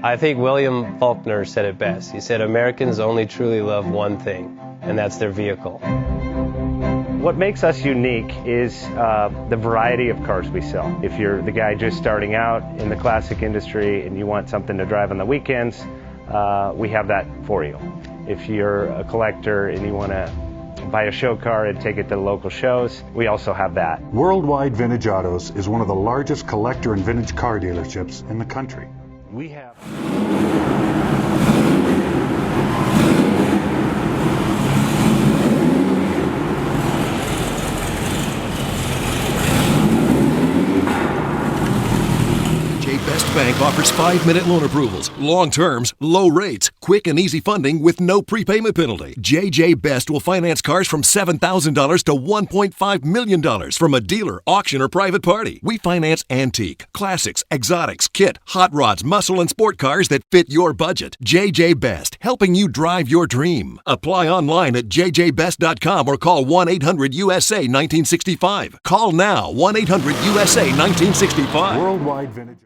I think William Faulkner said it best. He said, Americans only truly love one thing, and that's their vehicle. What makes us unique is the variety of cars we sell. If you're the guy just starting out in the classic industry and you want something to drive on the weekends, we have that for you. If you're a collector and you want to buy a show car and take it to the local shows, we also have that. Worldwide Vintage Autos is one of the largest collector and vintage car dealerships in the country. We have... Best Bank offers 5-minute loan approvals, long terms, low rates, quick and easy funding with no prepayment penalty. JJ Best will finance cars from $7,000 to $1.5 million from a dealer, auction, or private party. We finance antique, classics, exotics, kit, hot rods, muscle, and sport cars that fit your budget. JJ Best, helping you drive your dream. Apply online at jjbest.com or call 1-800-USA-1965. Call now, 1-800-USA-1965. Worldwide Vintage